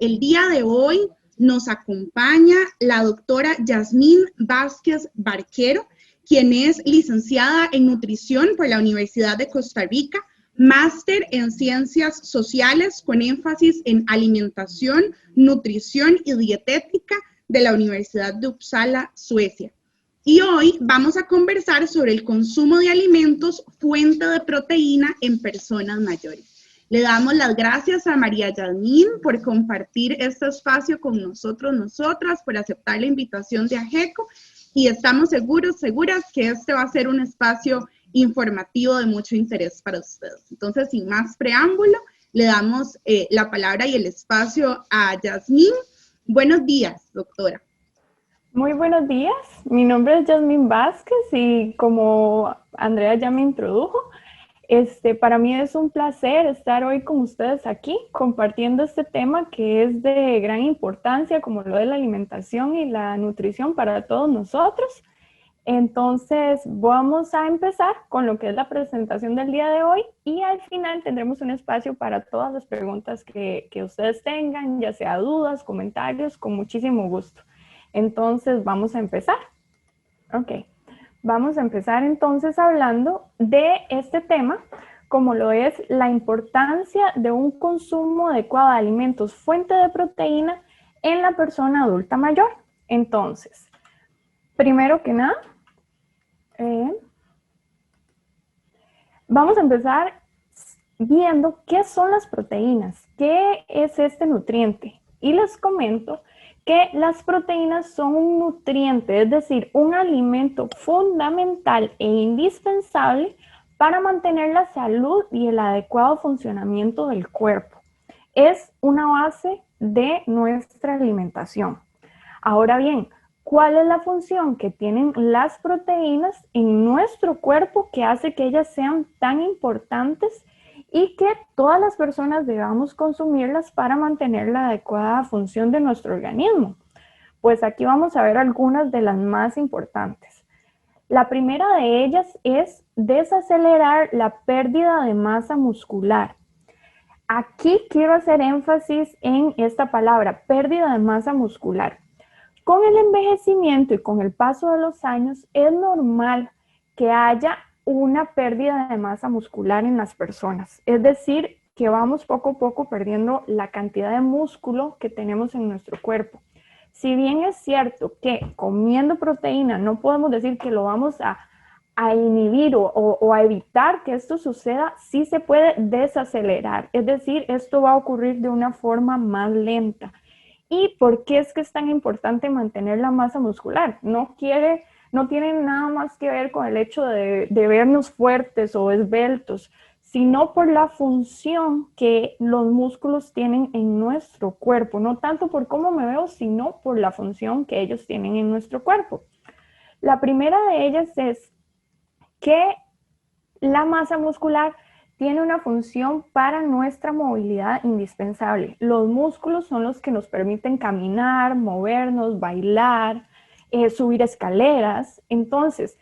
El día de hoy nos acompaña la doctora Yasmín Vázquez Barquero, quien es licenciada en nutrición por la Universidad de Costa Rica, máster en ciencias sociales con énfasis en alimentación, nutrición y dietética de la Universidad de Uppsala, Suecia. Y hoy vamos a conversar sobre el consumo de alimentos fuente de proteína en personas mayores. Le damos las gracias a María Yasmín por compartir este espacio con nosotras, por aceptar la invitación de AGECO, y estamos seguras que este va a ser un espacio informativo de mucho interés para ustedes. Entonces, sin más preámbulo, le damos la palabra y el espacio a Yasmín. Buenos días, doctora. Muy buenos días, mi nombre es Yasmín Vázquez y como Andrea ya me introdujo, para mí es un placer estar hoy con ustedes aquí compartiendo este tema que es de gran importancia, como lo de la alimentación y la nutrición para todos nosotros. Entonces vamos a empezar con lo que es la presentación del día de hoy y al final tendremos un espacio para todas las preguntas que ustedes tengan, ya sea dudas, comentarios, con muchísimo gusto. Entonces vamos a empezar. Ok, vamos a empezar entonces hablando de este tema, como lo es la importancia de un consumo adecuado de alimentos fuente de proteína en la persona adulta mayor. Entonces, primero que nada, vamos a empezar viendo qué son las proteínas, qué es este nutriente. Y les comento que las proteínas son un nutriente, es decir, un alimento fundamental e indispensable para mantener la salud y el adecuado funcionamiento del cuerpo. Es una base de nuestra alimentación. Ahora bien, ¿cuál es la función que tienen las proteínas en nuestro cuerpo que hace que ellas sean tan importantes y que todas las personas debamos consumirlas para mantener la adecuada función de nuestro organismo? Pues aquí vamos a ver algunas de las más importantes. La primera de ellas es desacelerar la pérdida de masa muscular. Aquí quiero hacer énfasis en esta palabra, pérdida de masa muscular. Con el envejecimiento y con el paso de los años es normal que haya una pérdida de masa muscular en las personas. Es decir, que vamos poco a poco perdiendo la cantidad de músculo que tenemos en nuestro cuerpo. Si bien es cierto que comiendo proteína no podemos decir que lo vamos a inhibir o a evitar que esto suceda, sí se puede desacelerar. Es decir, esto va a ocurrir de una forma más lenta. ¿Y por qué es que es tan importante mantener la masa muscular? No tiene nada más que ver con el hecho de vernos fuertes o esbeltos, sino por la función que los músculos tienen en nuestro cuerpo. No tanto por cómo me veo, sino por la función que ellos tienen en nuestro cuerpo. La primera de ellas es que la masa muscular tiene una función para nuestra movilidad indispensable. Los músculos son los que nos permiten caminar, movernos, bailar, subir escaleras. Entonces,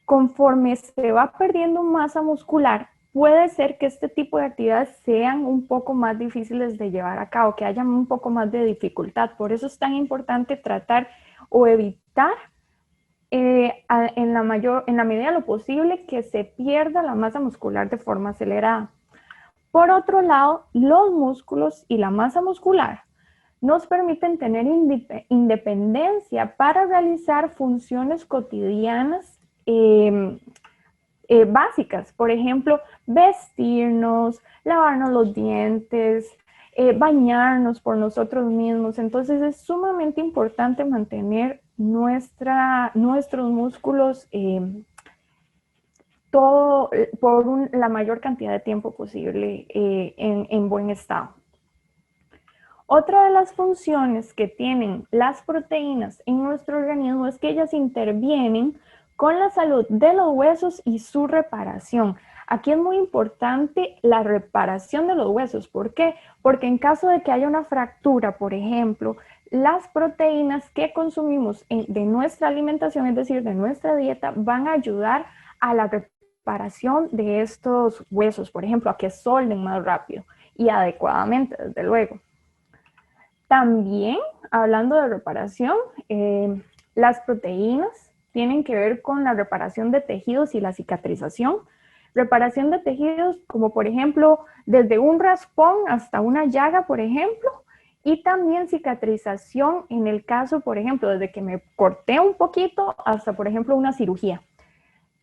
conforme se va perdiendo masa muscular, puede ser que este tipo de actividades sean un poco más difíciles de llevar a cabo, que haya un poco más de dificultad. Por eso es tan importante tratar o evitar en la medida de lo posible que se pierda la masa muscular de forma acelerada. Por otro lado, los músculos y la masa muscular nos permiten tener independencia para realizar funciones cotidianas básicas. Por ejemplo, vestirnos, lavarnos los dientes, bañarnos por nosotros mismos. Entonces es sumamente importante mantener nuestros músculos la mayor cantidad de tiempo posible en buen estado. Otra de las funciones que tienen las proteínas en nuestro organismo es que ellas intervienen con la salud de los huesos y su reparación. Aquí es muy importante la reparación de los huesos. ¿Por qué? Porque en caso de que haya una fractura, por ejemplo, las proteínas que consumimos de nuestra alimentación, es decir, de nuestra dieta, van a ayudar a la reparación de estos huesos, por ejemplo, a que solden más rápido y adecuadamente, desde luego. También, hablando de reparación, las proteínas tienen que ver con la reparación de tejidos y la cicatrización. Reparación de tejidos como por ejemplo desde un raspón hasta una llaga, por ejemplo, y también cicatrización en el caso, por ejemplo, desde que me corté un poquito hasta, por ejemplo, una cirugía.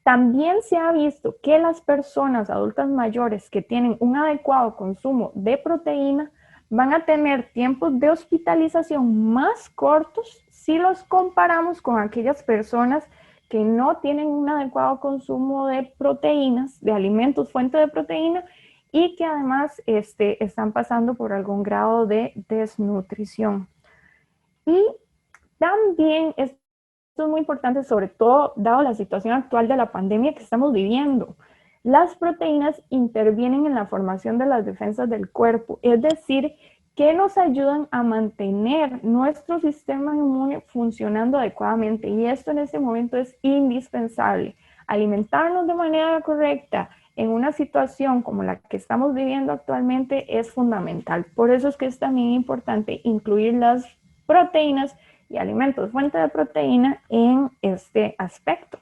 También se ha visto que las personas adultas mayores que tienen un adecuado consumo de proteína van a tener tiempos de hospitalización más cortos si los comparamos con aquellas personas que no tienen un adecuado consumo de proteínas, de alimentos fuente de proteína, y que además están pasando por algún grado de desnutrición. Y también esto es muy importante, sobre todo dado la situación actual de la pandemia que estamos viviendo. Las proteínas intervienen en la formación de las defensas del cuerpo, es decir, que nos ayudan a mantener nuestro sistema inmune funcionando adecuadamente, y esto en este momento es indispensable. Alimentarnos de manera correcta en una situación como la que estamos viviendo actualmente es fundamental. Por eso es que es también importante incluir las proteínas y alimentos fuente de proteína en este aspecto.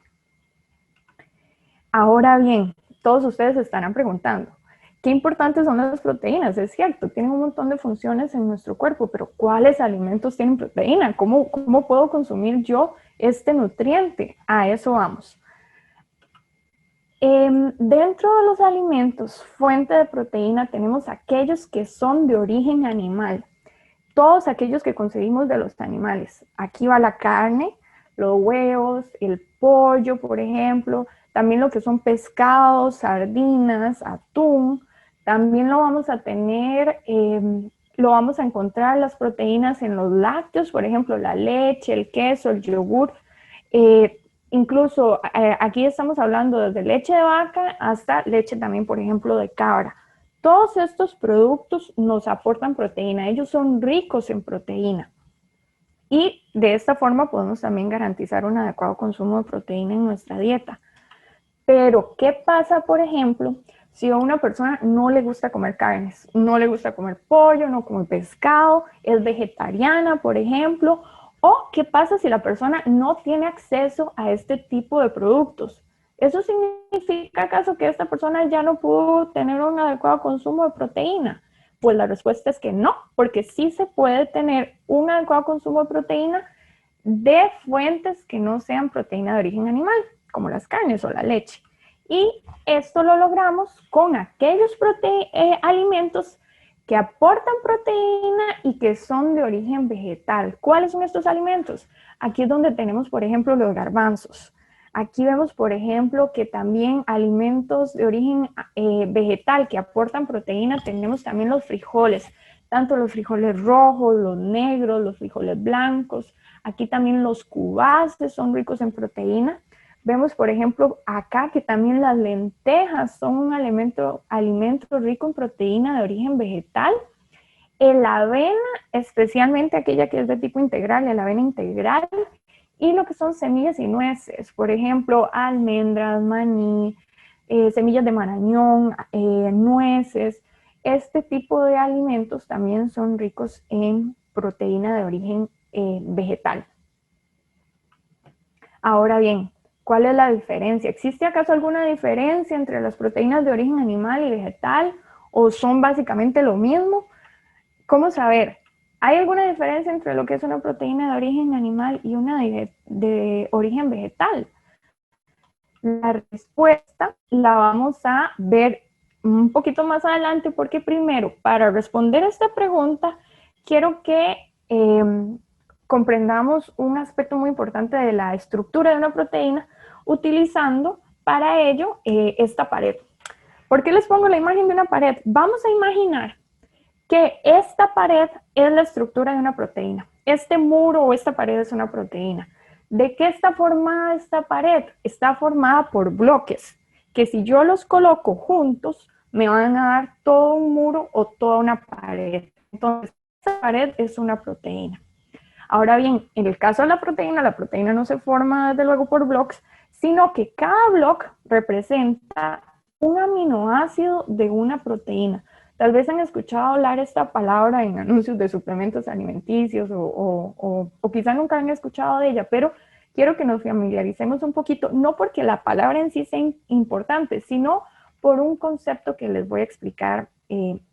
Ahora bien, todos ustedes se estarán preguntando, qué importantes son las proteínas. Es cierto, tienen un montón de funciones en nuestro cuerpo, pero ¿cuáles alimentos tienen proteína? ¿Cómo puedo consumir yo este nutriente? A eso vamos. Dentro de los alimentos fuente de proteína tenemos aquellos que son de origen animal. Todos aquellos que conseguimos de los animales. Aquí va la carne, los huevos, el pollo, por ejemplo, también lo que son pescados, sardinas, atún. También lo vamos a tener, lo vamos a encontrar las proteínas en los lácteos, por ejemplo, la leche, el queso, el yogur. Incluso aquí estamos hablando desde leche de vaca hasta leche también, por ejemplo, de cabra. Todos estos productos nos aportan proteína, ellos son ricos en proteína. Y de esta forma podemos también garantizar un adecuado consumo de proteína en nuestra dieta. Pero, ¿qué pasa, por ejemplo, si a una persona no le gusta comer carnes? No le gusta comer pollo, no come pescado, es vegetariana, por ejemplo. ¿O qué pasa si la persona no tiene acceso a este tipo de productos? ¿Eso significa acaso que esta persona ya no pudo tener un adecuado consumo de proteína? Pues la respuesta es que no, porque sí se puede tener un adecuado consumo de proteína de fuentes que no sean proteína de origen animal, como las carnes o la leche. Y esto lo logramos con aquellos alimentos que aportan proteína y que son de origen vegetal. ¿Cuáles son estos alimentos? Aquí es donde tenemos, por ejemplo, los garbanzos. Aquí vemos, por ejemplo, que también alimentos de origen vegetal que aportan proteína, tenemos también los frijoles, tanto los frijoles rojos, los negros, los frijoles blancos. Aquí también los cubaces son ricos en proteína. Vemos, por ejemplo, acá que también las lentejas son un alimento rico en proteína de origen vegetal. La avena, especialmente aquella que es de tipo integral, la avena integral, y lo que son semillas y nueces, por ejemplo, almendras, maní, semillas de marañón, nueces. Este tipo de alimentos también son ricos en proteína de origen vegetal. Ahora bien, ¿cuál es la diferencia? ¿Existe acaso alguna diferencia entre las proteínas de origen animal y vegetal? ¿O son básicamente lo mismo? ¿Cómo saber? ¿Hay alguna diferencia entre lo que es una proteína de origen animal y una de origen vegetal? La respuesta la vamos a ver un poquito más adelante, porque primero, para responder a esta pregunta, quiero que comprendamos un aspecto muy importante de la estructura de una proteína, utilizando para ello esta pared. ¿Por qué les pongo la imagen de una pared? Vamos a imaginar que esta pared es la estructura de una proteína. Este muro o esta pared es una proteína. ¿De qué está formada esta pared? Está formada por bloques, que si yo los coloco juntos, me van a dar todo un muro o toda una pared. Entonces, esta pared es una proteína. Ahora bien, en el caso de la proteína no se forma desde luego por bloques, sino que cada bloque representa un aminoácido de una proteína. Tal vez han escuchado hablar esta palabra en anuncios de suplementos alimenticios o quizá nunca han escuchado de ella, pero quiero que nos familiaricemos un poquito, no porque la palabra en sí sea importante, sino por un concepto que les voy a explicar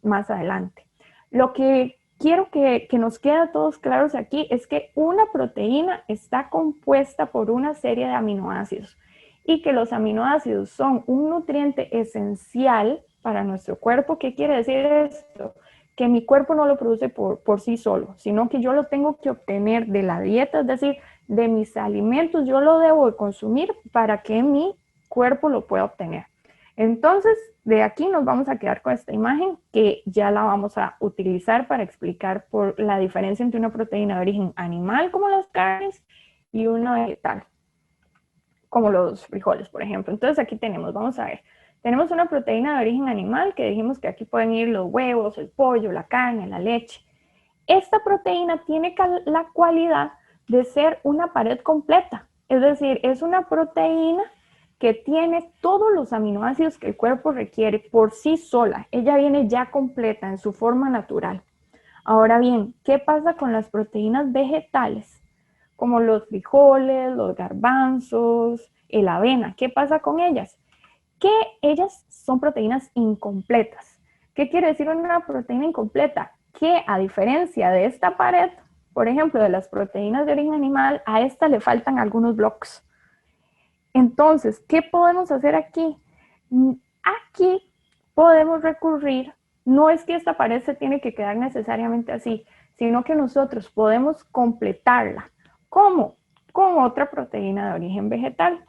más adelante. Lo que quiero que nos quede a todos claros aquí es que una proteína está compuesta por una serie de aminoácidos y que los aminoácidos son un nutriente esencial para nuestro cuerpo. ¿Qué quiere decir esto? Que mi cuerpo no lo produce por sí solo, sino que yo lo tengo que obtener de la dieta, es decir, de mis alimentos, yo lo debo de consumir para que mi cuerpo lo pueda obtener. Entonces, de aquí nos vamos a quedar con esta imagen que ya la vamos a utilizar para explicar por la diferencia entre una proteína de origen animal, como las carnes, y una vegetal, como los frijoles, por ejemplo. Entonces, aquí tenemos, vamos a ver, tenemos una proteína de origen animal que dijimos que aquí pueden ir los huevos, el pollo, la carne, la leche. Esta proteína tiene la cualidad de ser una pared completa, es decir, es una proteína que tiene todos los aminoácidos que el cuerpo requiere por sí sola. Ella viene ya completa en su forma natural. Ahora bien, ¿qué pasa con las proteínas vegetales? Como los frijoles, los garbanzos, la avena. ¿Qué pasa con ellas? Que ellas son proteínas incompletas. ¿Qué quiere decir una proteína incompleta? Que a diferencia de esta pared, por ejemplo, de las proteínas de origen animal, a esta le faltan algunos bloques. Entonces, ¿qué podemos hacer aquí? Aquí podemos recurrir, no es que esta pared se tiene que quedar necesariamente así, sino que nosotros podemos completarla. ¿Cómo? Con otra proteína de origen vegetal.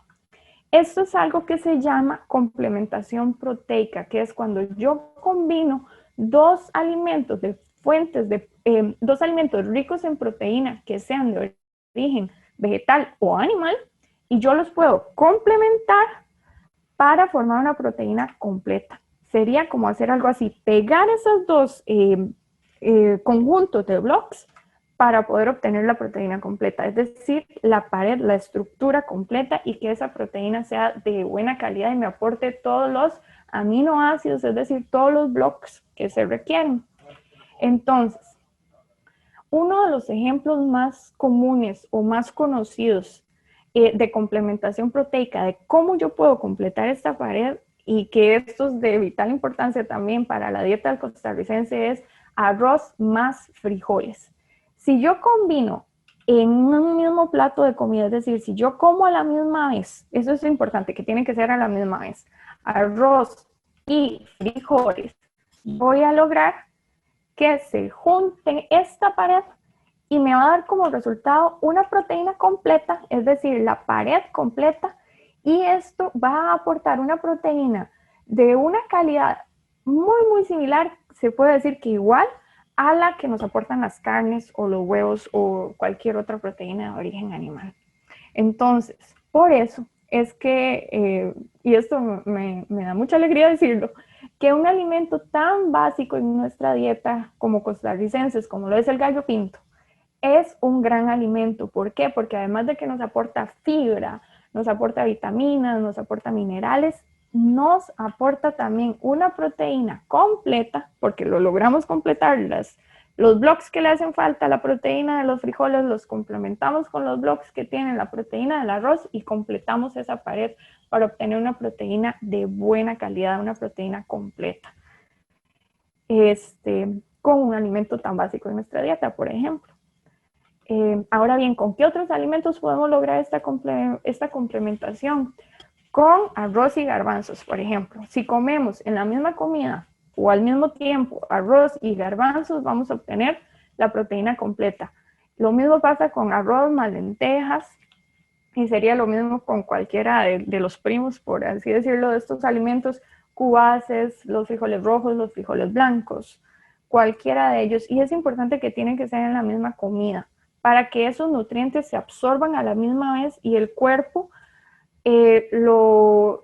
Esto es algo que se llama complementación proteica, que es cuando yo combino dos alimentos de fuentes de dos alimentos ricos en proteína que sean de origen vegetal o animal, y yo los puedo complementar para formar una proteína completa. Sería como hacer algo así, pegar esos dos conjuntos de bloques para poder obtener la proteína completa, es decir, la pared, la estructura completa, y que esa proteína sea de buena calidad y me aporte todos los aminoácidos, es decir, todos los bloques que se requieren. Entonces, uno de los ejemplos más comunes o más conocidos de complementación proteica, de cómo yo puedo completar esta pared, y que esto es de vital importancia también para la dieta del costarricense, es arroz más frijoles. Si yo combino en un mismo plato de comida, es decir, si yo como a la misma vez, eso es importante, que tiene que ser a la misma vez, arroz y frijoles, voy a lograr que se junten esta pared y me va a dar como resultado una proteína completa, es decir, la pared completa, y esto va a aportar una proteína de una calidad muy similar, se puede decir que igual, a la que nos aportan las carnes o los huevos o cualquier otra proteína de origen animal. Entonces, por eso es que, y esto me da mucha alegría decirlo, que un alimento tan básico en nuestra dieta como costarricenses, como lo es el gallo pinto, es un gran alimento. ¿Por qué? Porque además de que nos aporta fibra, nos aporta vitaminas, nos aporta minerales, nos aporta también una proteína completa, porque lo logramos completar, los bloques que le hacen falta a la proteína de los frijoles los complementamos con los bloques que tiene la proteína del arroz y completamos esa pared para obtener una proteína de buena calidad, una proteína completa. Con un alimento tan básico en nuestra dieta, por ejemplo. Ahora bien, ¿con qué otros alimentos podemos lograr esta complementación? Con arroz y garbanzos, por ejemplo. Si comemos en la misma comida o al mismo tiempo arroz y garbanzos, vamos a obtener la proteína completa. Lo mismo pasa con arroz más lentejas, y sería lo mismo con cualquiera de los primos, por así decirlo, de estos alimentos, cubaces, los frijoles rojos, los frijoles blancos, cualquiera de ellos. Y es importante que tienen que ser en la misma comida, para que esos nutrientes se absorban a la misma vez y el cuerpo lo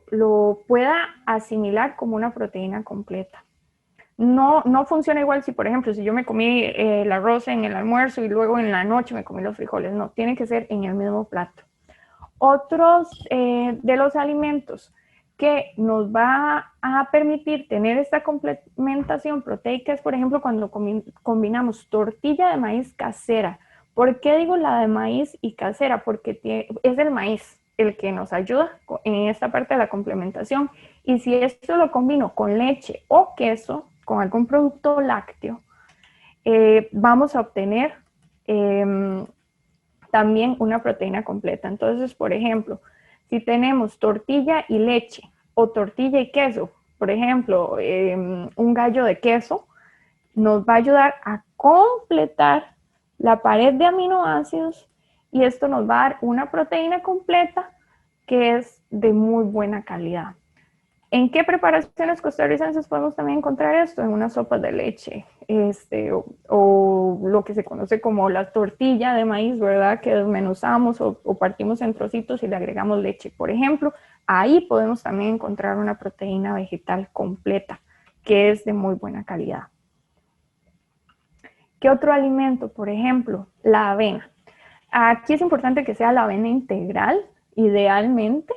pueda asimilar como una proteína completa. No funciona igual si, por ejemplo, si yo me comí el arroz en el almuerzo y luego en la noche me comí los frijoles. No, tiene que ser en el mismo plato. Otros de los alimentos que nos va a permitir tener esta complementación proteica es, por ejemplo, cuando combinamos tortilla de maíz casera. ¿Por qué digo la de maíz y casera? Porque es el maíz el que nos ayuda en esta parte de la complementación. Y si esto lo combino con leche o queso, con algún producto lácteo, vamos a obtener también una proteína completa. Entonces, por ejemplo, si tenemos tortilla y leche o tortilla y queso, por ejemplo, un gallo de queso, nos va a ayudar a completar la pared de aminoácidos y esto nos va a dar una proteína completa que es de muy buena calidad. ¿En qué preparaciones costarricenses podemos también encontrar esto? En una sopa de leche, o lo que se conoce como la tortilla de maíz, ¿verdad? Que desmenuzamos o partimos en trocitos y le agregamos leche, por ejemplo. Ahí podemos también encontrar una proteína vegetal completa, que es de muy buena calidad. ¿Qué otro alimento? Por ejemplo, la avena. Aquí es importante que sea la avena integral, idealmente.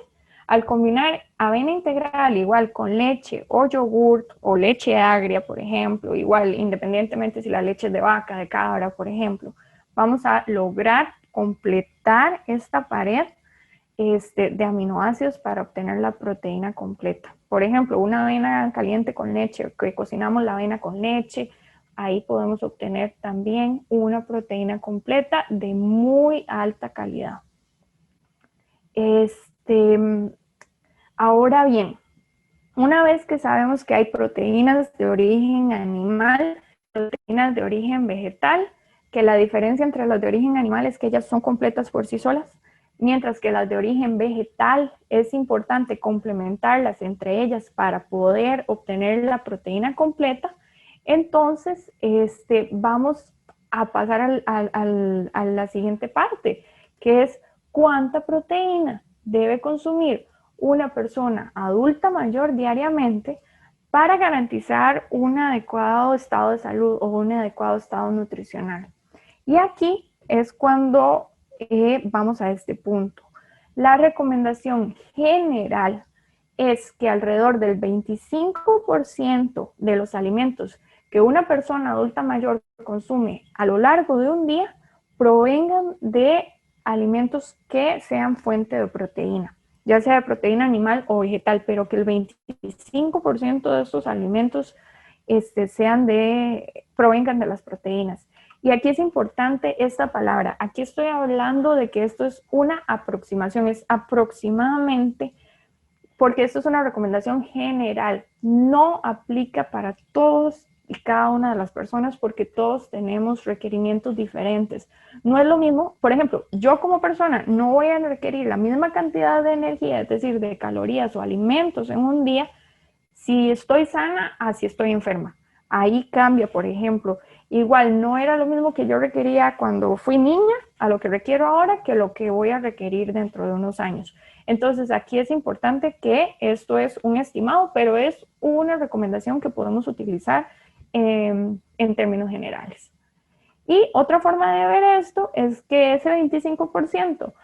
Al combinar avena integral igual con leche o yogurt o leche agria, por ejemplo, igual independientemente si la leche es de vaca, de cabra, por ejemplo, vamos a lograr completar esta pared de aminoácidos para obtener la proteína completa. Por ejemplo, una avena caliente con leche, que cocinamos la avena con leche, ahí podemos obtener también una proteína completa de muy alta calidad. Ahora bien, una vez que sabemos que hay proteínas de origen animal, proteínas de origen vegetal, que la diferencia entre las de origen animal es que ellas son completas por sí solas, mientras que las de origen vegetal es importante complementarlas entre ellas para poder obtener la proteína completa. Entonces, vamos a pasar a la siguiente parte, que es cuánta proteína debe consumir una persona adulta mayor diariamente para garantizar un adecuado estado de salud o un adecuado estado nutricional. Y aquí es cuando vamos a este punto. La recomendación general es que alrededor del 25% de los alimentos que una persona adulta mayor consume a lo largo de un día provengan de alimentos que sean fuente de proteína, ya sea de proteína animal o vegetal, pero que el 25% de estos alimentos provengan de las proteínas. Y aquí es importante esta palabra. Aquí estoy hablando de que esto es una aproximación, es aproximadamente, porque esto es una recomendación general, no aplica para todos y cada una de las personas porque todos tenemos requerimientos diferentes. No es lo mismo, por ejemplo, yo como persona no voy a requerir la misma cantidad de energía, es decir, de calorías o alimentos en un día, si estoy sana a si estoy enferma. Ahí cambia, por ejemplo. Igual no era lo mismo que yo requería cuando fui niña a lo que requiero ahora que lo que voy a requerir dentro de unos años. Entonces aquí es importante que esto es un estimado, pero es una recomendación que podemos utilizar en términos generales. Y otra forma de ver esto es que ese 25%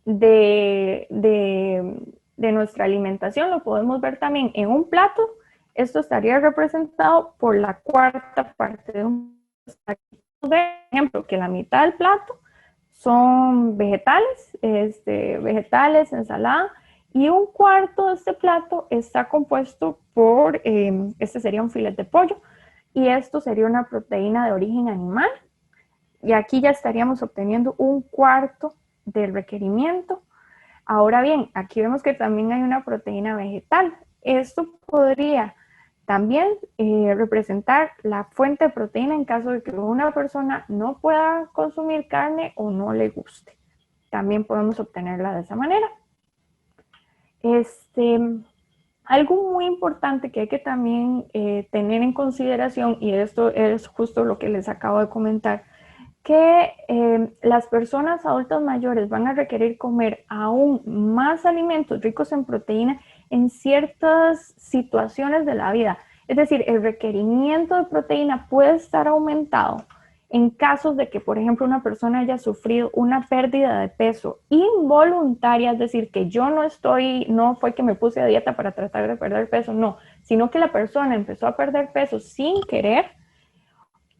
de nuestra alimentación lo podemos ver también en un plato. Esto estaría representado por la cuarta parte de un plato. Por ejemplo, que la mitad del plato son vegetales, ensalada, y un cuarto de este plato está compuesto por, sería un filete de pollo, y esto sería una proteína de origen animal, y aquí ya estaríamos obteniendo un cuarto del requerimiento. Ahora bien, aquí vemos que también hay una proteína vegetal. Esto podría también representar la fuente de proteína en caso de que una persona no pueda consumir carne o no le guste. También podemos obtenerla de esa manera. Algo muy importante que hay que también tener en consideración, y esto es justo lo que les acabo de comentar, que las personas adultas mayores van a requerir comer aún más alimentos ricos en proteína en ciertas situaciones de la vida. Es decir, el requerimiento de proteína puede estar aumentado En casos de que, por ejemplo, una persona haya sufrido una pérdida de peso involuntaria, es decir, que yo no fue que me puse a dieta para tratar de perder peso, no, sino que la persona empezó a perder peso sin querer,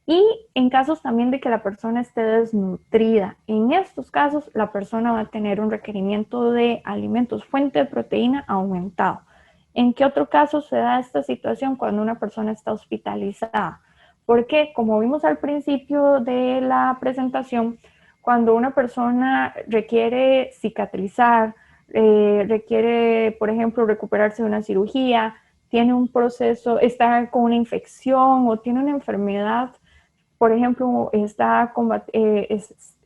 y en casos también de que la persona esté desnutrida. En estos casos, la persona va a tener un requerimiento de alimentos fuente de proteína aumentado. ¿En qué otro caso se da esta situación? Cuando una persona está hospitalizada. Porque, como vimos al principio de la presentación, cuando una persona requiere cicatrizar, requiere, por ejemplo, recuperarse de una cirugía, tiene un proceso, está con una infección o tiene una enfermedad, por ejemplo,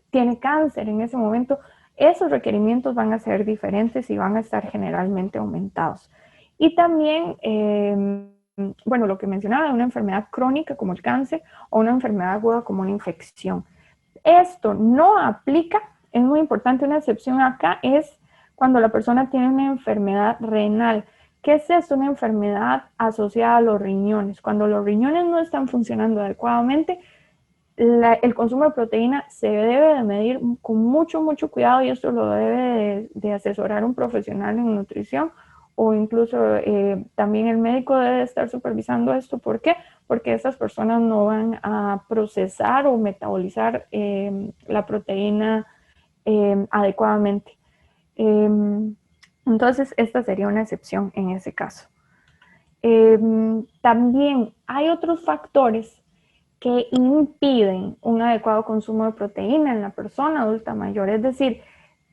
tiene cáncer en ese momento, esos requerimientos van a ser diferentes y van a estar generalmente aumentados. Y también, bueno, lo que mencionaba, una enfermedad crónica como el cáncer o una enfermedad aguda como una infección. Esto no aplica, es muy importante, una excepción acá es cuando la persona tiene una enfermedad renal. ¿Qué es esto? Una enfermedad asociada a los riñones. Cuando los riñones no están funcionando adecuadamente, el consumo de proteína se debe de medir con mucho, mucho cuidado, y esto lo debe de asesorar un profesional en nutrición, o incluso también el médico debe estar supervisando esto. ¿Por qué? Porque estas personas no van a procesar o metabolizar la proteína adecuadamente. Entonces, esta sería una excepción en ese caso. También hay otros factores que impiden un adecuado consumo de proteína en la persona adulta mayor, es decir,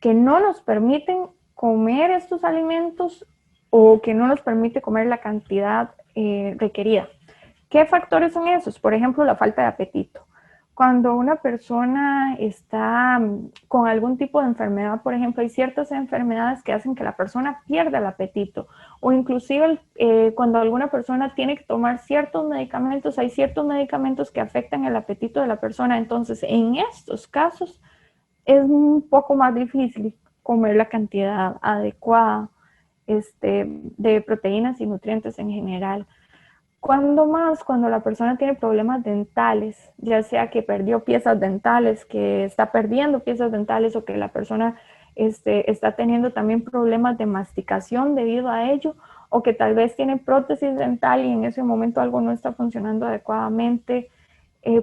que no nos permiten comer estos alimentos o que no nos permite comer la cantidad requerida. ¿Qué factores son esos? Por ejemplo, la falta de apetito. Cuando una persona está con algún tipo de enfermedad, por ejemplo, hay ciertas enfermedades que hacen que la persona pierda el apetito, o inclusive cuando alguna persona tiene que tomar ciertos medicamentos, hay ciertos medicamentos que afectan el apetito de la persona. Entonces, en estos casos es un poco más difícil comer la cantidad adecuada de proteínas y nutrientes en general. Cuando la persona tiene problemas dentales, ya sea que perdió piezas dentales, que está perdiendo piezas dentales, o que la persona está teniendo también problemas de masticación debido a ello, o que tal vez tiene prótesis dental y en ese momento algo no está funcionando adecuadamente,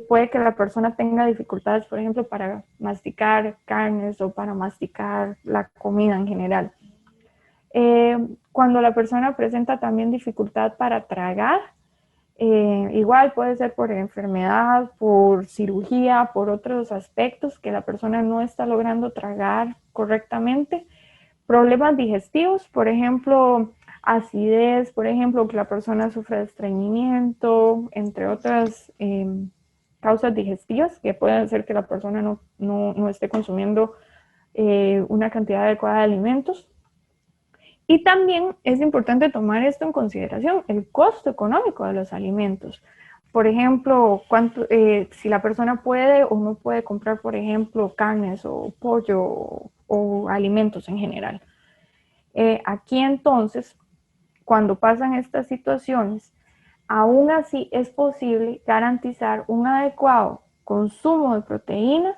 puede que la persona tenga dificultades, por ejemplo, para masticar carnes o para masticar la comida en general. Cuando la persona presenta también dificultad para tragar, igual puede ser por enfermedad, por cirugía, por otros aspectos que la persona no está logrando tragar correctamente. Problemas digestivos, por ejemplo, acidez, por ejemplo, que la persona sufre de estreñimiento, entre otras causas digestivas que pueden hacer que la persona no esté consumiendo una cantidad adecuada de alimentos. Y también es importante tomar esto en consideración, el costo económico de los alimentos. Por ejemplo, si la persona puede o no puede comprar, por ejemplo, carnes o pollo o alimentos en general. Aquí entonces, cuando pasan estas situaciones, aún así es posible garantizar un adecuado consumo de proteína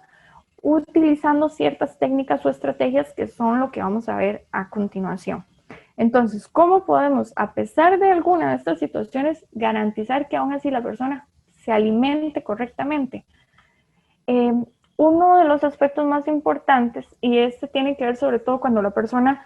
utilizando ciertas técnicas o estrategias que son lo que vamos a ver a continuación. Entonces, ¿cómo podemos, a pesar de alguna de estas situaciones, garantizar que aún así la persona se alimente correctamente? Uno de los aspectos más importantes, y este tiene que ver sobre todo cuando la persona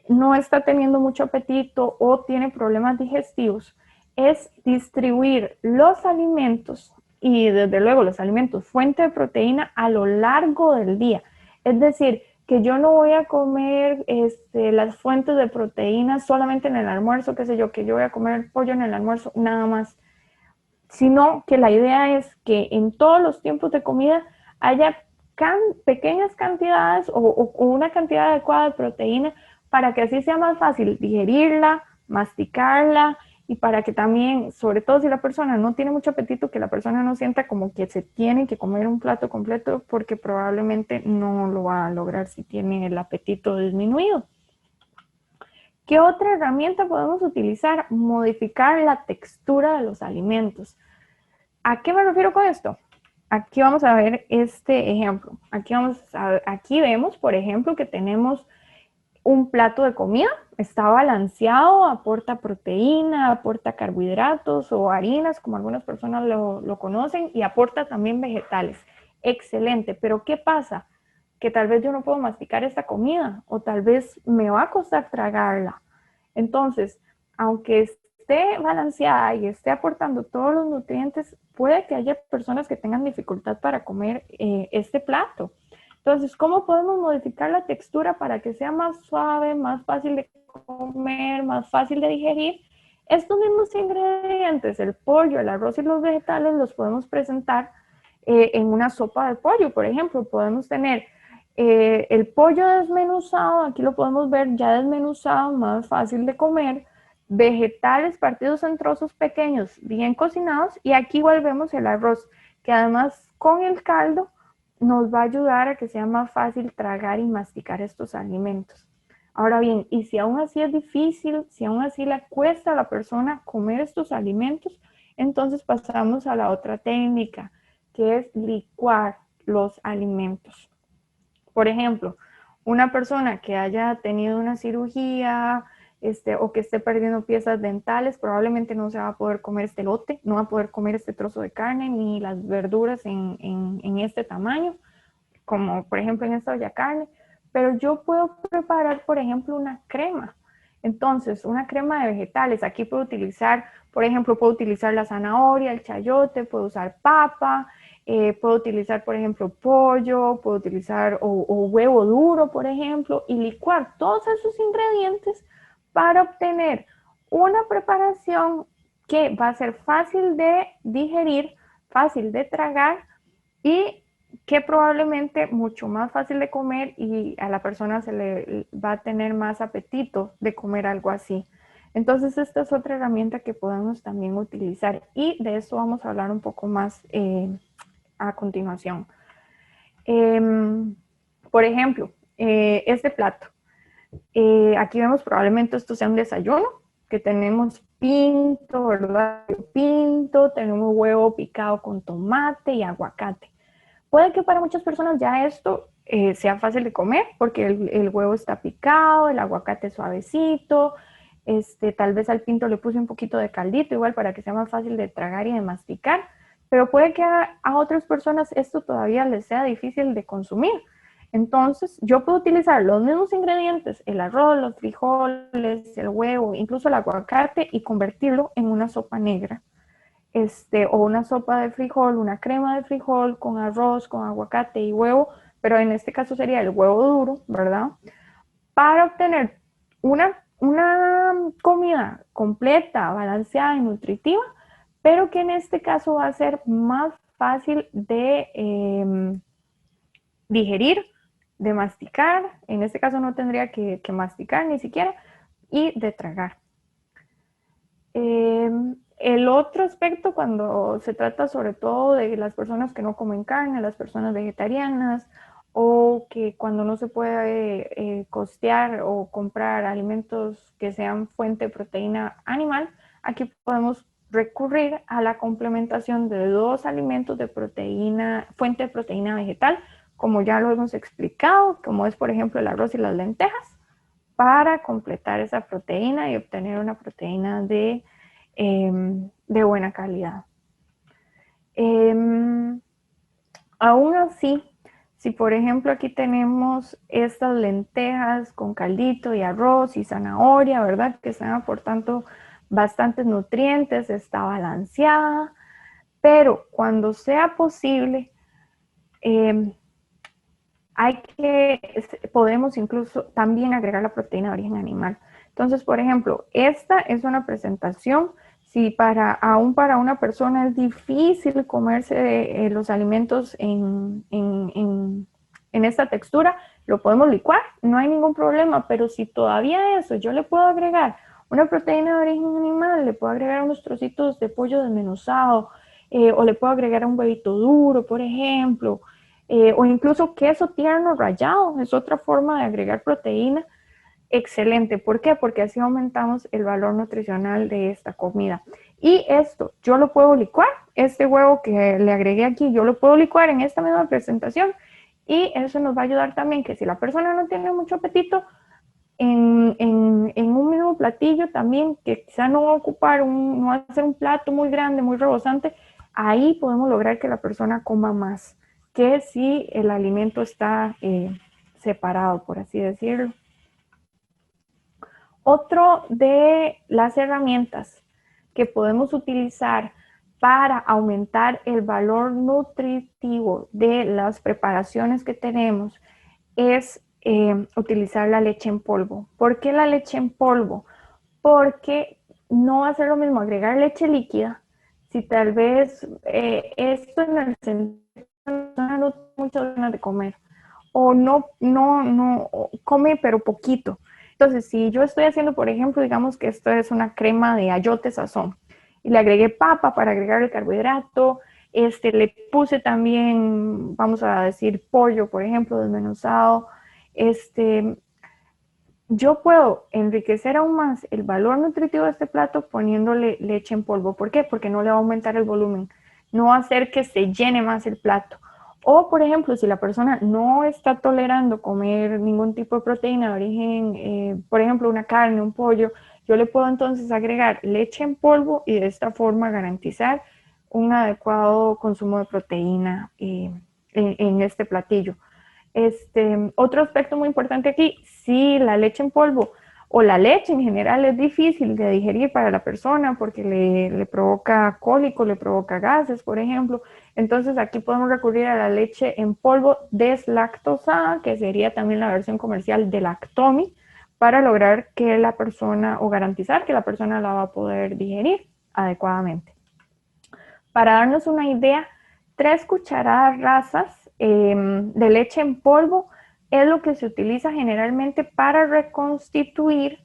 no está teniendo mucho apetito o tiene problemas digestivos, es distribuir los alimentos, y desde luego los alimentos fuente de proteína, a lo largo del día. Es decir, que yo no voy a comer las fuentes de proteína solamente en el almuerzo, qué sé yo, que yo voy a comer pollo en el almuerzo, nada más. Sino que la idea es que en todos los tiempos de comida haya pequeñas cantidades o una cantidad adecuada de proteína, para que así sea más fácil digerirla, masticarla, y para que también, sobre todo si la persona no tiene mucho apetito, que la persona no sienta como que se tiene que comer un plato completo, porque probablemente no lo va a lograr si tiene el apetito disminuido. ¿Qué otra herramienta podemos utilizar? Modificar la textura de los alimentos. ¿A qué me refiero con esto? aquí vamos a ver este ejemplo. Aquí vemos, por ejemplo, que tenemos un plato de comida, está balanceado, aporta proteína, aporta carbohidratos o harinas, como algunas personas lo conocen, y aporta también vegetales. Excelente, pero ¿qué pasa? Que tal vez yo no puedo masticar esta comida o tal vez me va a costar tragarla. Entonces, aunque esté balanceada y esté aportando todos los nutrientes, puede que haya personas que tengan dificultad para comer este plato. Entonces, ¿cómo podemos modificar la textura para que sea más suave, más fácil de comer, más fácil de digerir? Estos mismos ingredientes, el pollo, el arroz y los vegetales, los podemos presentar en una sopa de pollo, por ejemplo. Podemos tener el pollo desmenuzado, aquí lo podemos ver ya desmenuzado, más fácil de comer, vegetales partidos en trozos pequeños, bien cocinados, y aquí igual vemos el arroz, que además con el caldo nos va a ayudar a que sea más fácil tragar y masticar estos alimentos. Ahora bien, y si aún así es difícil, si aún así le cuesta a la persona comer estos alimentos, entonces pasamos a la otra técnica, que es licuar los alimentos. Por ejemplo, una persona que haya tenido una cirugía o que esté perdiendo piezas dentales, probablemente no se va a poder comer este elote, no va a poder comer este trozo de carne ni las verduras en este tamaño, como por ejemplo en esta olla carne, pero yo puedo preparar, por ejemplo, una crema. Entonces, una crema de vegetales, aquí puedo utilizar, por ejemplo, puedo utilizar la zanahoria, el chayote, puedo usar papa, puedo utilizar, por ejemplo, pollo, puedo utilizar o huevo duro, por ejemplo, y licuar todos esos ingredientes para obtener una preparación que va a ser fácil de digerir, fácil de tragar y que probablemente mucho más fácil de comer y a la persona se le va a tener más apetito de comer algo así. Entonces esta es otra herramienta que podemos también utilizar y de esto vamos a hablar un poco más a continuación. Por ejemplo, este plato. Aquí vemos probablemente esto sea un desayuno, que tenemos pinto, ¿verdad? Pinto, tenemos huevo picado con tomate y aguacate. Puede que para muchas personas ya esto sea fácil de comer porque el huevo está picado, el aguacate suavecito, tal vez al pinto le puse un poquito de caldito igual para que sea más fácil de tragar y de masticar, pero puede que a otras personas esto todavía les sea difícil de consumir. Entonces, yo puedo utilizar los mismos ingredientes, el arroz, los frijoles, el huevo, incluso el aguacate y convertirlo en una sopa negra. O una sopa de frijol, una crema de frijol con arroz, con aguacate y huevo, pero en este caso sería el huevo duro, ¿verdad? Para obtener una comida completa, balanceada y nutritiva, pero que en este caso va a ser más fácil de digerir, de masticar, en este caso no tendría que masticar ni siquiera, y de tragar. El otro aspecto cuando se trata sobre todo de las personas que no comen carne, las personas vegetarianas, o que cuando no se puede costear o comprar alimentos que sean fuente de proteína animal, aquí podemos recurrir a la complementación de dos alimentos de proteína, fuente de proteína vegetal, como ya lo hemos explicado, como es por ejemplo el arroz y las lentejas, para completar esa proteína y obtener una proteína de buena calidad. Aún así, si por ejemplo aquí tenemos estas lentejas con caldito y arroz y zanahoria, ¿verdad? Que están aportando bastantes nutrientes, está balanceada, pero cuando sea posible, podemos incluso también agregar la proteína de origen animal. Entonces, por ejemplo, esta es una presentación. Si aún para una persona es difícil comerse los alimentos en esta textura, lo podemos licuar, no hay ningún problema, pero si todavía eso, yo le puedo agregar una proteína de origen animal, le puedo agregar unos trocitos de pollo desmenuzado, o le puedo agregar un huevito duro, por ejemplo, o incluso queso tierno rallado, es otra forma de agregar proteína. Excelente, ¿por qué? Porque así aumentamos el valor nutricional de esta comida. Y esto yo lo puedo licuar, este huevo que le agregué aquí, yo lo puedo licuar en esta misma presentación y eso nos va a ayudar también que si la persona no tiene mucho apetito, en un mismo platillo también, que quizá no va a ocupar, no va a ser un plato muy grande, muy rebosante, ahí podemos lograr que la persona coma más, que si el alimento está separado, por así decirlo. Otro de las herramientas que podemos utilizar para aumentar el valor nutritivo de las preparaciones que tenemos es utilizar la leche en polvo. ¿Por qué la leche en polvo? Porque no va a ser lo mismo agregar leche líquida si tal vez esto en el sentido no tiene muchas ganas de comer o no come pero poquito. Entonces, si yo estoy haciendo, por ejemplo, digamos que esto es una crema de ayote sazón y le agregué papa para agregar el carbohidrato, le puse también, vamos a decir, pollo, por ejemplo, desmenuzado, yo puedo enriquecer aún más el valor nutritivo de este plato poniéndole leche en polvo. ¿Por qué? Porque no le va a aumentar el volumen, no va a hacer que se llene más el plato. O, por ejemplo, si la persona no está tolerando comer ningún tipo de proteína de origen, por ejemplo, una carne, un pollo, yo le puedo entonces agregar leche en polvo y de esta forma garantizar un adecuado consumo de proteína en este platillo. Otro aspecto muy importante aquí, si la leche en polvo o la leche en general es difícil de digerir para la persona porque le provoca cólico, le provoca gases, por ejemplo, entonces aquí podemos recurrir a la leche en polvo deslactosada, que sería también la versión comercial de Lactomi, para lograr que la persona o garantizar que la persona la va a poder digerir adecuadamente. Para darnos una idea, 3 cucharadas rasas de leche en polvo es lo que se utiliza generalmente para reconstituir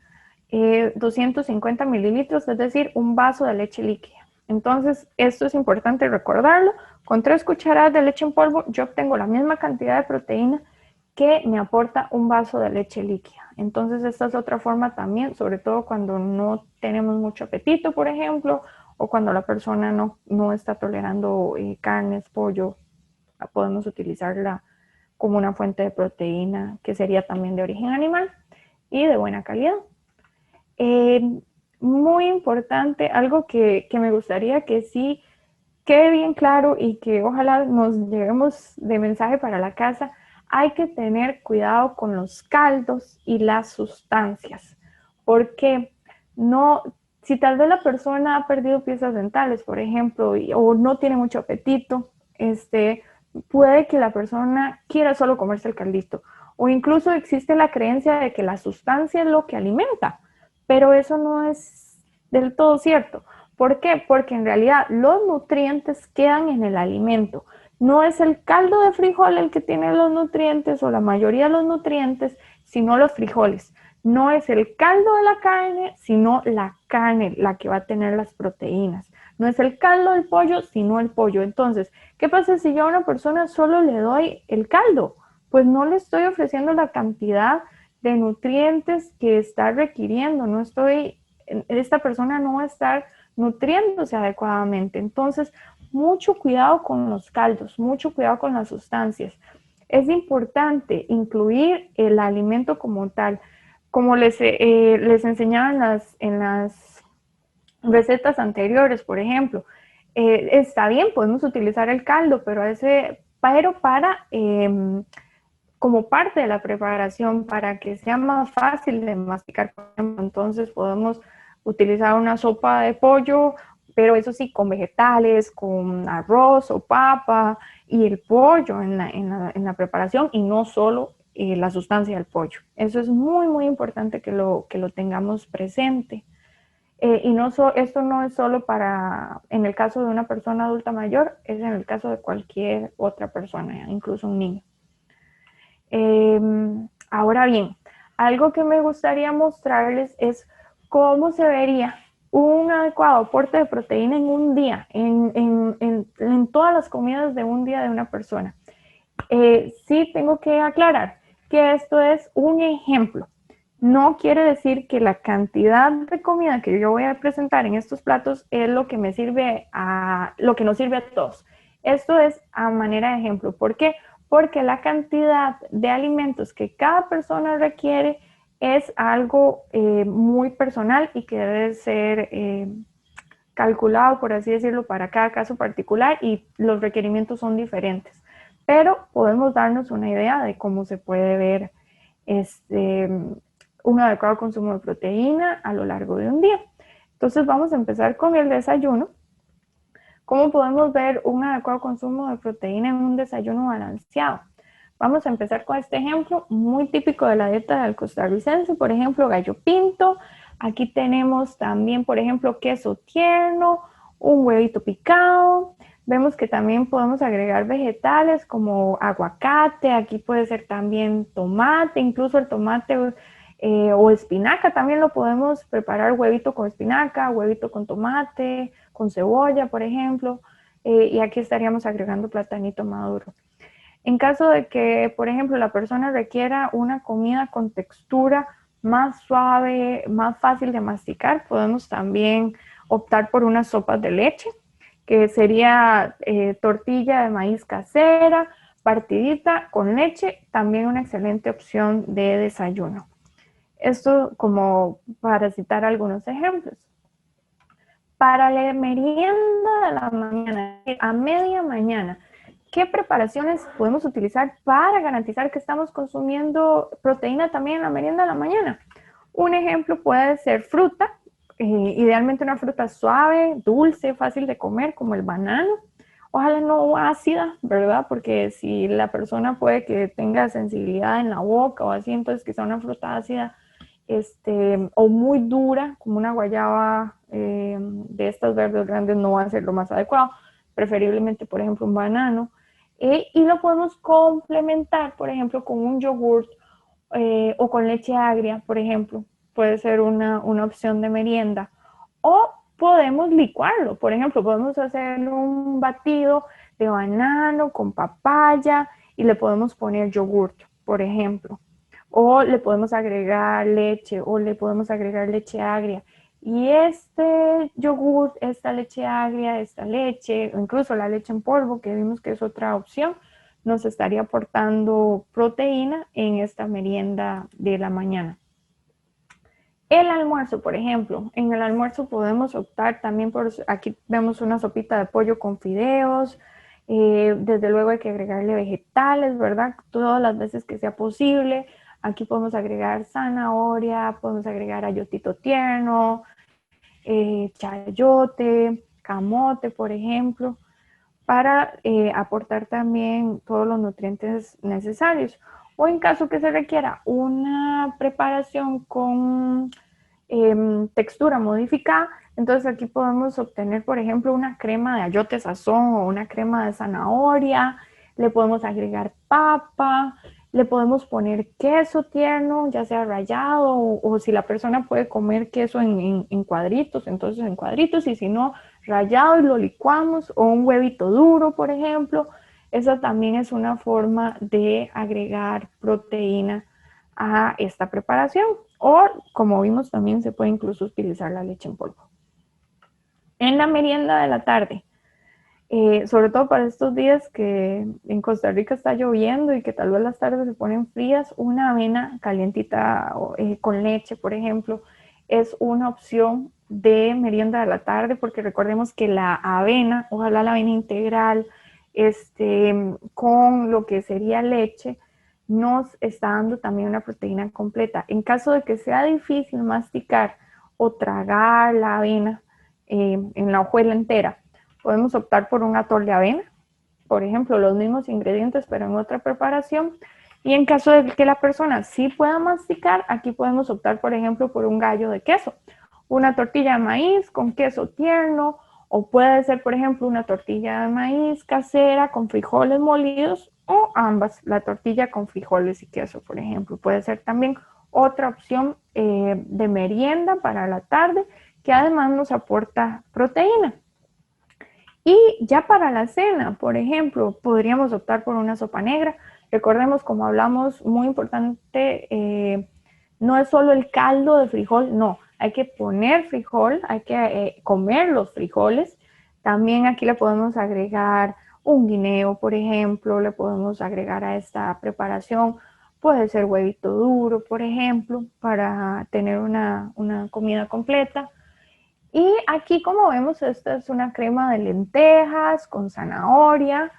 250 mililitros, es decir, un vaso de leche líquida. Entonces, esto es importante recordarlo. Con 3 cucharadas de leche en polvo, yo obtengo la misma cantidad de proteína que me aporta un vaso de leche líquida. Entonces, esta es otra forma también, sobre todo cuando no tenemos mucho apetito, por ejemplo, o cuando la persona no está tolerando carnes, pollo, podemos utilizarla como una fuente de proteína que sería también de origen animal y de buena calidad. Muy importante, algo que me gustaría que sí quede bien claro y que ojalá nos llevemos de mensaje para la casa, hay que tener cuidado con los caldos y las sustancias, porque no, si tal vez la persona ha perdido piezas dentales, por ejemplo, o no tiene mucho apetito, puede que la persona quiera solo comerse el caldito, o incluso existe la creencia de que la sustancia es lo que alimenta, pero eso no es del todo cierto. ¿Por qué? Porque en realidad los nutrientes quedan en el alimento. No es el caldo de frijol el que tiene los nutrientes o la mayoría de los nutrientes, sino los frijoles. No es el caldo de la carne, sino la carne la que va a tener las proteínas. No es el caldo del pollo, sino el pollo. Entonces, ¿qué pasa si yo a una persona solo le doy el caldo? Pues no le estoy ofreciendo la cantidad de nutrientes que está requiriendo. Esta persona no va a estar nutriéndose adecuadamente. Entonces, mucho cuidado con los caldos, mucho cuidado con las sustancias. Es importante incluir el alimento como tal. Como les enseñaba en las recetas anteriores, por ejemplo, está bien, podemos utilizar el caldo, pero para como parte de la preparación, para que sea más fácil de masticar, entonces podemos utilizar una sopa de pollo, pero eso sí, con vegetales, con arroz o papa y el pollo en la preparación y no solo la sustancia del pollo. Eso es muy, muy importante que lo tengamos presente. Esto no es solo en el caso de una persona adulta mayor, es en el caso de cualquier otra persona, incluso un niño. Ahora bien, algo que me gustaría mostrarles es cómo se vería un adecuado aporte de proteína en un día, en todas las comidas de un día de una persona. Sí tengo que aclarar que esto es un ejemplo. no quiere decir que la cantidad de comida que yo voy a presentar en estos platos es lo que me sirve lo que nos sirve a todos. Esto es a manera de ejemplo. ¿Por qué? Porque la cantidad de alimentos que cada persona requiere es algo muy personal y que debe ser calculado, por así decirlo, para cada caso particular, y los requerimientos son diferentes. Pero podemos darnos una idea de cómo se puede ver un adecuado consumo de proteína a lo largo de un día. Entonces vamos a empezar con el desayuno. ¿Cómo podemos ver un adecuado consumo de proteína en un desayuno balanceado? Vamos a empezar con este ejemplo muy típico de la dieta del costarricense, por ejemplo, gallo pinto. Aquí tenemos también, por ejemplo, queso tierno, un huevito picado. Vemos que también podemos agregar vegetales como aguacate, aquí puede ser también tomate, incluso el tomate o espinaca, también lo podemos preparar, huevito con espinaca, huevito con tomate, con cebolla, por ejemplo, y aquí estaríamos agregando platanito maduro. En caso de que, por ejemplo, la persona requiera una comida con textura más suave, más fácil de masticar, podemos también optar por unas sopas de leche, que sería tortilla de maíz casera, partidita con leche, también una excelente opción de desayuno. Esto como para citar algunos ejemplos. Para la merienda de la mañana, a media mañana, ¿qué preparaciones podemos utilizar para garantizar que estamos consumiendo proteína también en la merienda de la mañana? Un ejemplo puede ser fruta, idealmente una fruta suave, dulce, fácil de comer, como el banano. Ojalá no ácida, ¿verdad? Porque si la persona puede que tenga sensibilidad en la boca o así, entonces quizá una fruta ácida o muy dura, como una guayaba de estas verdes grandes, no va a ser lo más adecuado. Preferiblemente, por ejemplo, un banano. Y lo podemos complementar, por ejemplo, con un yogurt o con leche agria, por ejemplo. Puede ser una opción de merienda. O podemos licuarlo. Por ejemplo, podemos hacer un batido de banano con papaya y le podemos poner yogurt, por ejemplo. O le podemos agregar leche o le podemos agregar leche agria. Y este yogur, esta leche agria, esta leche, o incluso la leche en polvo, que vimos que es otra opción, nos estaría aportando proteína en esta merienda de la mañana. El almuerzo, por ejemplo, en el almuerzo podemos optar también por, aquí vemos una sopita de pollo con fideos, desde luego hay que agregarle vegetales, ¿verdad? Todas las veces que sea posible. Aquí podemos agregar zanahoria, podemos agregar ayotito tierno, chayote, camote, por ejemplo, para aportar también todos los nutrientes necesarios. O en caso que se requiera una preparación con textura modificada, entonces aquí podemos obtener, por ejemplo, una crema de ayote sazón o una crema de zanahoria, le podemos agregar papa, le podemos poner queso tierno, ya sea rallado o si la persona puede comer queso en cuadritos, entonces en cuadritos, y si no, rallado y lo licuamos, o un huevito duro, por ejemplo. Esa también es una forma de agregar proteína a esta preparación. O, como vimos, también se puede incluso utilizar la leche en polvo. En la merienda de la tarde, sobre todo para estos días que en Costa Rica está lloviendo y que tal vez las tardes se ponen frías, una avena calientita con leche, por ejemplo, es una opción de merienda de la tarde, porque recordemos que la avena, ojalá la avena integral, con lo que sería leche, nos está dando también una proteína completa. En caso de que sea difícil masticar o tragar la avena en la hojuela entera, podemos optar por un atol de avena, por ejemplo, los mismos ingredientes, pero en otra preparación. Y en caso de que la persona sí pueda masticar, aquí podemos optar, por ejemplo, por un gallo de queso, una tortilla de maíz con queso tierno, o puede ser, por ejemplo, una tortilla de maíz casera con frijoles molidos, o ambas, la tortilla con frijoles y queso, por ejemplo. Puede ser también otra opción de merienda para la tarde, que además nos aporta proteína. Y ya para la cena, por ejemplo, podríamos optar por una sopa negra. Recordemos, como hablamos, muy importante no es solo el caldo de frijol, no, hay que poner frijol, hay que comer los frijoles. También aquí le podemos agregar un guineo, por ejemplo, le podemos agregar a esta preparación, puede ser huevito duro, por ejemplo, para tener una comida completa. Y aquí, como vemos, esta es una crema de lentejas con zanahoria.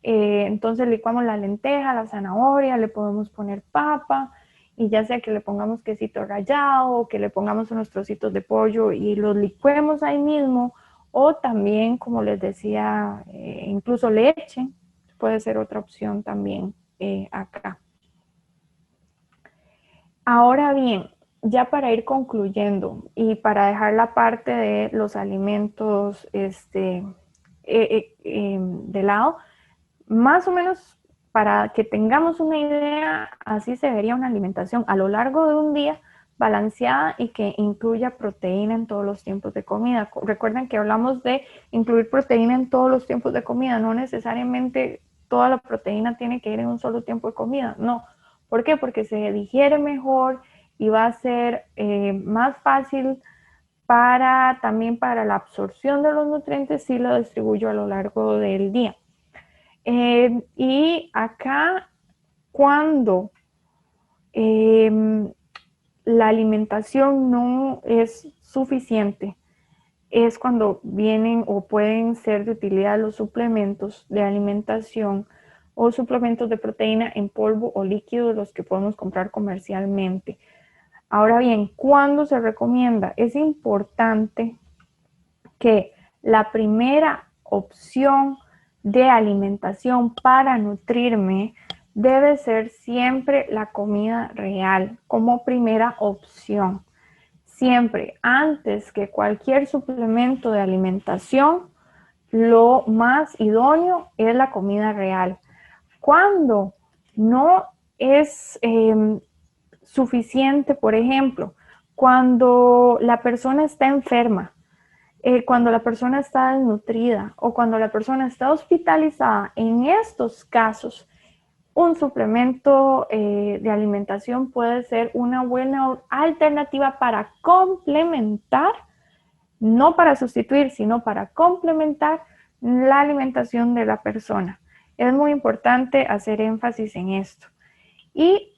Entonces licuamos la lenteja, la zanahoria, le podemos poner papa, y ya sea que le pongamos quesito rallado o que le pongamos unos trocitos de pollo y los licuemos ahí mismo, o también, como les decía, incluso leche puede ser otra opción también acá. Ahora bien, ya para ir concluyendo y para dejar la parte de los alimentos de lado, más o menos para que tengamos una idea, así se vería una alimentación a lo largo de un día balanceada y que incluya proteína en todos los tiempos de comida. Recuerden que hablamos de incluir proteína en todos los tiempos de comida, no necesariamente toda la proteína tiene que ir en un solo tiempo de comida, no. ¿Por qué? Porque se digiere mejor y va a ser más fácil también para la absorción de los nutrientes si lo distribuyo a lo largo del día. Y acá, cuando la alimentación no es suficiente, es cuando vienen o pueden ser de utilidad los suplementos de alimentación o suplementos de proteína en polvo o líquido, los que podemos comprar comercialmente. Ahora bien, ¿cuándo se recomienda? Es importante que la primera opción de alimentación para nutrirme debe ser siempre la comida real como primera opción. Siempre, antes que cualquier suplemento de alimentación, lo más idóneo es la comida real. Cuando no es suficiente, por ejemplo, cuando la persona está enferma, cuando la persona está desnutrida o cuando la persona está hospitalizada, en estos casos, un suplemento de alimentación puede ser una buena alternativa para complementar, no para sustituir, sino para complementar la alimentación de la persona. Es muy importante hacer énfasis en esto. Y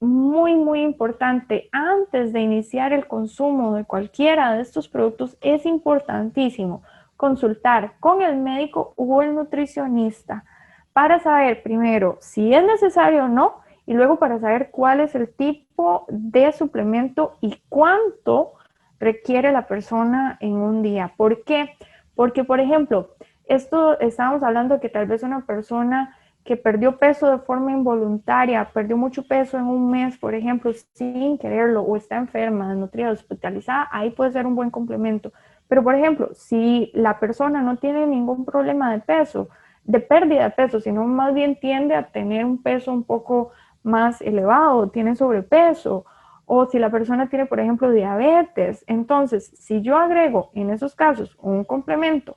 muy importante, antes de iniciar el consumo de cualquiera de estos productos, es importantísimo consultar con el médico o el nutricionista para saber primero si es necesario o no, y luego para saber cuál es el tipo de suplemento y cuánto requiere la persona en un día. ¿Por qué? Porque, por ejemplo, esto estábamos hablando de que tal vez una persona que perdió peso de forma involuntaria, perdió mucho peso en un mes, por ejemplo, sin quererlo, o está enferma, desnutrida, hospitalizada, ahí puede ser un buen complemento. Pero, por ejemplo, si la persona no tiene ningún problema de peso, de pérdida de peso, sino más bien tiende a tener un peso un poco más elevado, tiene sobrepeso, o si la persona tiene, por ejemplo, diabetes, entonces, si yo agrego en esos casos un complemento,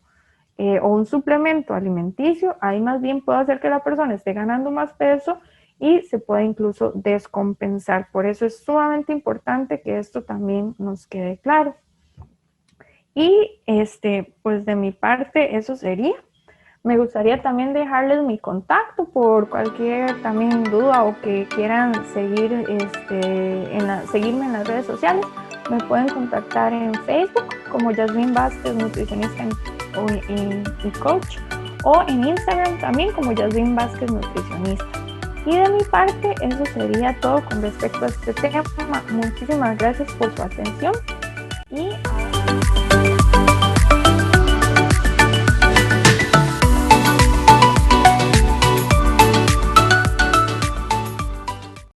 o un suplemento alimenticio, ahí más bien puede hacer que la persona esté ganando más peso y se puede incluso descompensar. Por eso es sumamente importante que esto también nos quede claro. Y pues de mi parte eso sería. Me gustaría también dejarles mi contacto por cualquier también duda o que quieran seguir, seguirme en las redes sociales. Me pueden contactar en Facebook como Yasmín Vázquez, nutricionista y coach, o en Instagram también como Yasmín Vázquez, nutricionista. Y de mi parte eso sería todo con respecto a este tema. Muchísimas gracias por su atención y ahora